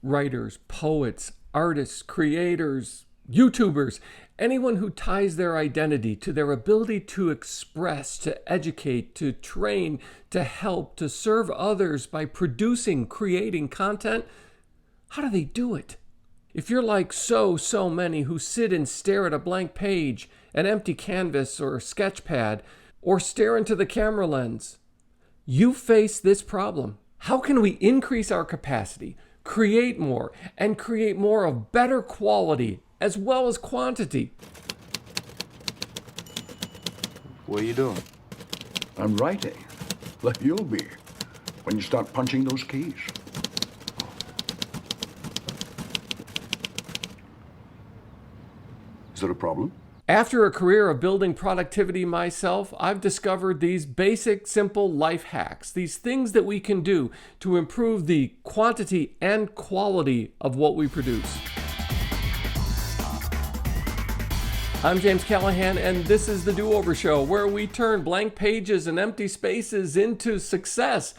writers, poets, artists, creators, YouTubers, anyone who ties their identity to their ability to express, to educate, to train, to help, to serve others by producing, creating content, how do they do it? If you're like so many who sit and stare at a blank page, an empty canvas or a sketch pad, or stare into the camera lens, you face this problem. How can we increase our capacity, create more, and create more of better quality as well as quantity? What are you doing? I'm writing, like you'll be, when you start punching those keys. Is that a problem? After a career of building productivity myself, I've discovered these basic, simple life hacks, these things that we can do to improve the quantity and quality of what we produce. I'm James Callahan, and this is the Do-Over Show, where we turn blank pages and empty spaces into success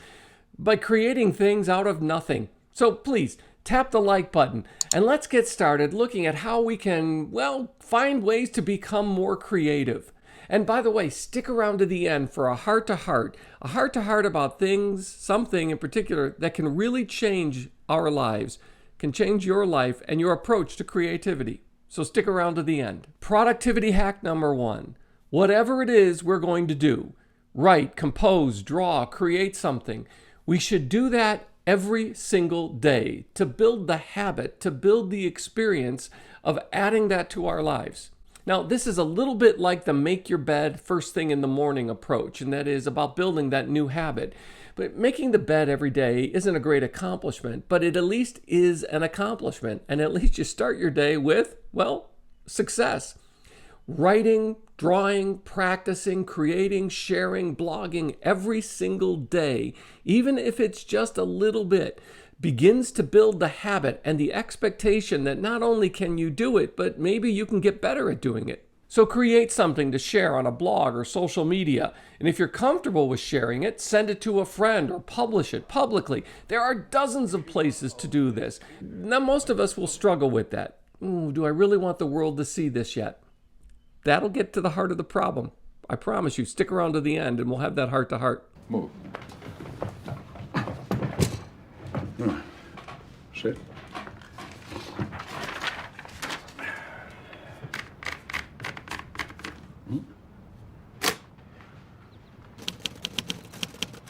by creating things out of nothing. So please, tap the like button, and let's get started looking at how we can, find ways to become more creative. And by the way, stick around to the end for a heart-to-heart about things, something in particular that can really change our lives, can change your life and your approach to creativity. So stick around to the end. Productivity hack number 1. Whatever it is we're going to do, write, compose, draw, create something, we should do that every single day to build the habit, to build the experience of adding that to our lives. Now, this is a little bit like the make your bed first thing in the morning approach, and that is about building that new habit. But making the bed every day isn't a great accomplishment, but it at least is an accomplishment. And at least you start your day with, success. Writing, drawing, practicing, creating, sharing, blogging every single day, even if it's just a little bit, begins to build the habit and the expectation that not only can you do it, but maybe you can get better at doing it. So create something to share on a blog or social media. And if you're comfortable with sharing it, send it to a friend or publish it publicly. There are dozens of places to do this. Now, most of us will struggle with that. Do I really want the world to see this yet? That'll get to the heart of the problem. I promise you, stick around to the end and we'll have that heart-to-heart. Move. Sit.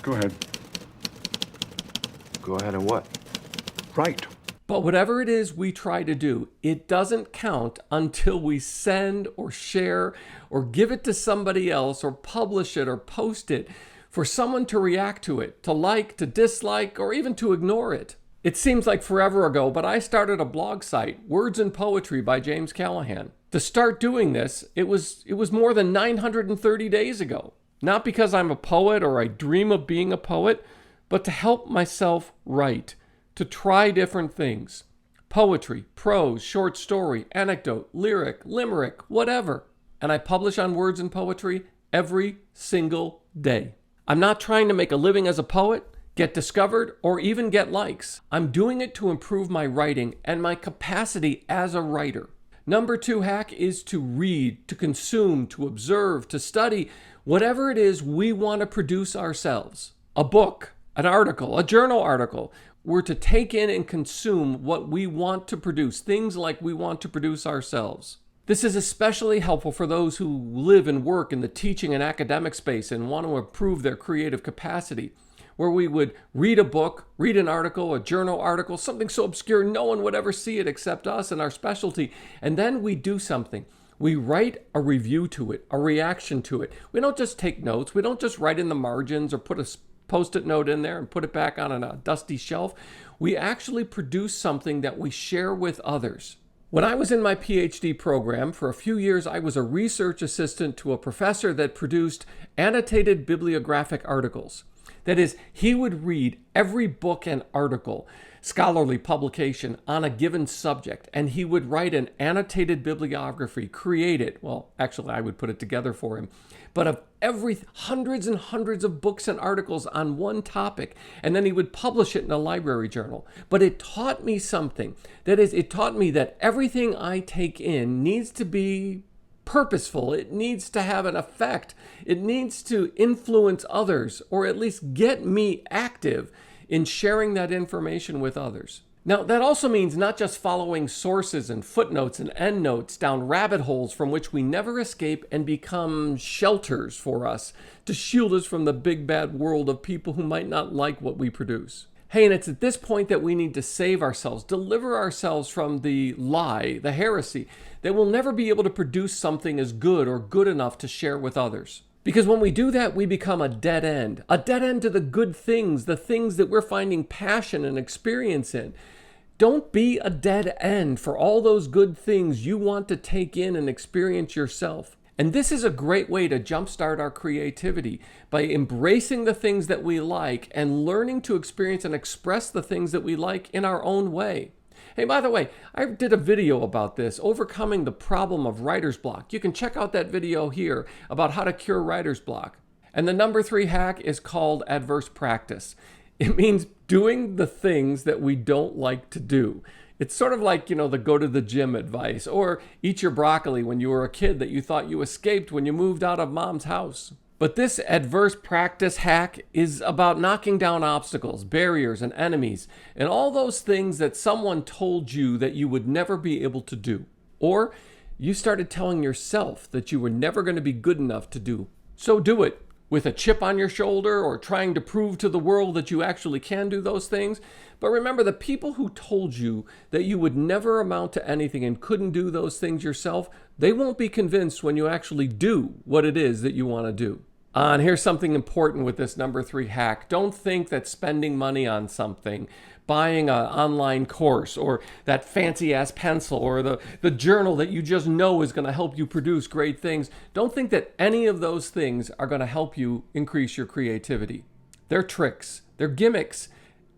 Go ahead. Go ahead and what? Write. But whatever it is we try to do, it doesn't count until we send or share or give it to somebody else or publish it or post it for someone to react to it, to like, to dislike, or even to ignore it. It seems like forever ago, but I started a blog site, Words and Poetry by James Callahan. To start doing this, it was more than 930 days ago. Not because I'm a poet or I dream of being a poet, but to help myself write, to try different things. Poetry, prose, short story, anecdote, lyric, limerick, whatever. And I publish on Words and Poetry every single day. I'm not trying to make a living as a poet, get discovered, or even get likes. I'm doing it to improve my writing and my capacity as a writer. Number 2 hack is to read, to consume, to observe, to study, whatever it is we want to produce ourselves. A book, an article, a journal article. We're to take in and consume what we want to produce, things like we want to produce ourselves. This is especially helpful for those who live and work in the teaching and academic space and want to improve their creative capacity, where we would read a book, read an article, a journal article, something so obscure no one would ever see it except us and our specialty, and then we do something. We write a review to it, a reaction to it. We don't just take notes. We don't just write in the margins or put a Post-it note in there and put it back on a dusty shelf. We actually produce something that we share with others. When I was in my PhD program, for a few years, I was a research assistant to a professor that produced annotated bibliographic articles. That is, he would read every book and article, scholarly publication on a given subject, and he would write an annotated bibliography, create it. Well, actually, I would put it together for him, but of hundreds and hundreds of books and articles on one topic, and then he would publish it in a library journal. But it taught me something. That is, it taught me that everything I take in needs to be purposeful. It needs to have an effect. It needs to influence others, or at least get me active in sharing that information with others. Now, that also means not just following sources and footnotes and endnotes down rabbit holes from which we never escape and become shelters for us to shield us from the big bad world of people who might not like what we produce. Hey, and it's at this point that we need to save ourselves, deliver ourselves from the lie, the heresy, that we'll never be able to produce something as good or good enough to share with others. Because when we do that, we become a dead end to the good things, the things that we're finding passion and experience in. Don't be a dead end for all those good things you want to take in and experience yourself. And this is a great way to jumpstart our creativity by embracing the things that we like and learning to experience and express the things that we like in our own way. Hey, by the way, I did a video about this, overcoming the problem of writer's block. You can check out that video here about how to cure writer's block. And the number 3 hack is called adverse practice. It means doing the things that we don't like to do. It's sort of like, the go to the gym advice, or eat your broccoli when you were a kid that you thought you escaped when you moved out of mom's house. But this adverse practice hack is about knocking down obstacles, barriers, and enemies, and all those things that someone told you that you would never be able to do. Or you started telling yourself that you were never going to be good enough to do. So do it. With a chip on your shoulder or trying to prove to the world that you actually can do those things. But remember, the people who told you that you would never amount to anything and couldn't do those things yourself, they won't be convinced when you actually do what it is that you want to do. And here's something important with this number 3 hack. Don't think that spending money on something, buying an online course or that fancy ass pencil or the journal that you just know is going to help you produce great things. Don't think that any of those things are going to help you increase your creativity. They're tricks. They're gimmicks.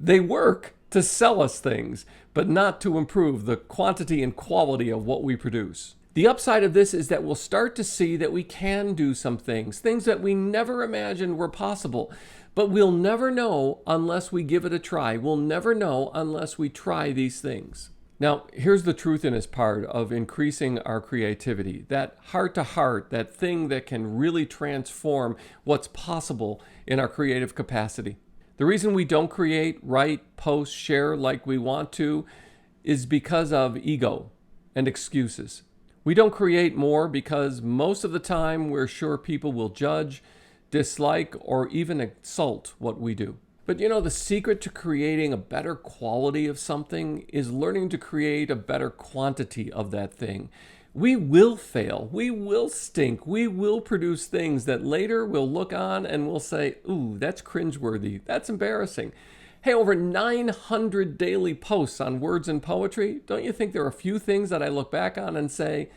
They work to sell us things, but not to improve the quantity and quality of what we produce. The upside of this is that we'll start to see that we can do some things that we never imagined were possible. But we'll never know unless we give it a try. We'll never know unless we try these things. Now, here's the truthiness part of increasing our creativity. That heart-to-heart, that thing that can really transform what's possible in our creative capacity. The reason we don't create, write, post, share like we want to is because of ego and excuses. We don't create more because most of the time we're sure people will judge, dislike, or even insult what we do. But the secret to creating a better quality of something is learning to create a better quantity of that thing. We will fail, we will stink, we will produce things that later we'll look on and we'll say, ooh, that's cringeworthy, that's embarrassing. Hey, over 900 daily posts on words and poetry. Don't you think there are a few things that I look back on and say,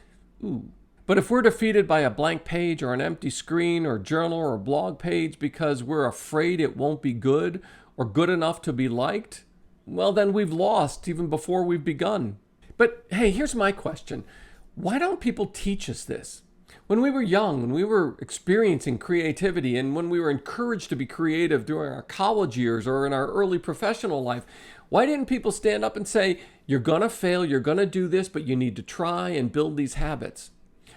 ooh? But if we're defeated by a blank page or an empty screen or journal or blog page because we're afraid it won't be good or good enough to be liked, well, then we've lost even before we've begun. But hey, here's my question. Why don't people teach us this? When we were young, when we were experiencing creativity, and when we were encouraged to be creative during our college years or in our early professional life, why didn't people stand up and say, you're going to fail, you're going to do this, but you need to try and build these habits?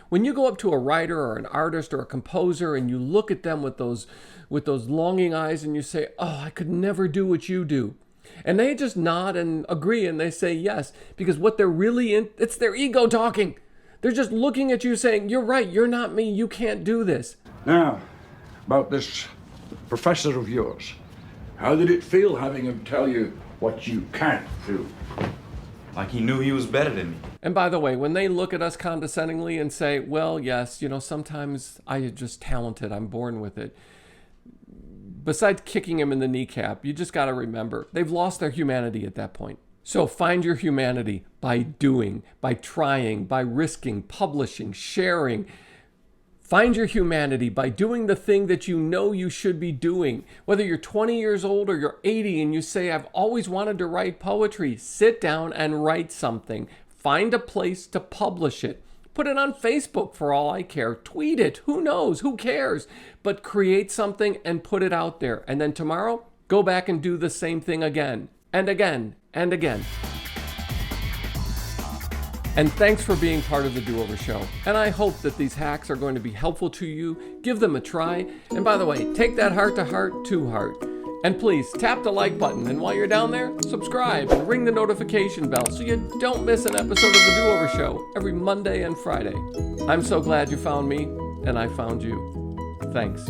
When you go up to a writer or an artist or a composer and you look at them with those longing eyes and you say, oh, I could never do what you do. And they just nod and agree and they say yes, because what they're really in, it's their ego talking. They're just looking at you saying, you're right, you're not me, you can't do this. Now, about this professor of yours. How did it feel having him tell you what you can't do? Like he knew he was better than me. And by the way, when they look at us condescendingly and say, well, yes, sometimes I'm just talented, I'm born with it. Besides kicking him in the kneecap, you just got to remember, they've lost their humanity at that point. So find your humanity by doing, by trying, by risking, publishing, sharing. Find your humanity by doing the thing that you know you should be doing. Whether you're 20 years old or you're 80 and you say, I've always wanted to write poetry, sit down and write something. Find a place to publish it. Put it on Facebook for all I care. Tweet it. Who knows? Who cares? But create something and put it out there. And then tomorrow, go back and do the same thing again and again and again. And thanks for being part of the Do-Over Show. And I hope that these hacks are going to be helpful to you. Give them a try. And by the way, take that heart to heart to heart. And please tap the like button. And while you're down there, subscribe and ring the notification bell so you don't miss an episode of the Do-Over Show every Monday and Friday. I'm so glad you found me and I found you. Thanks.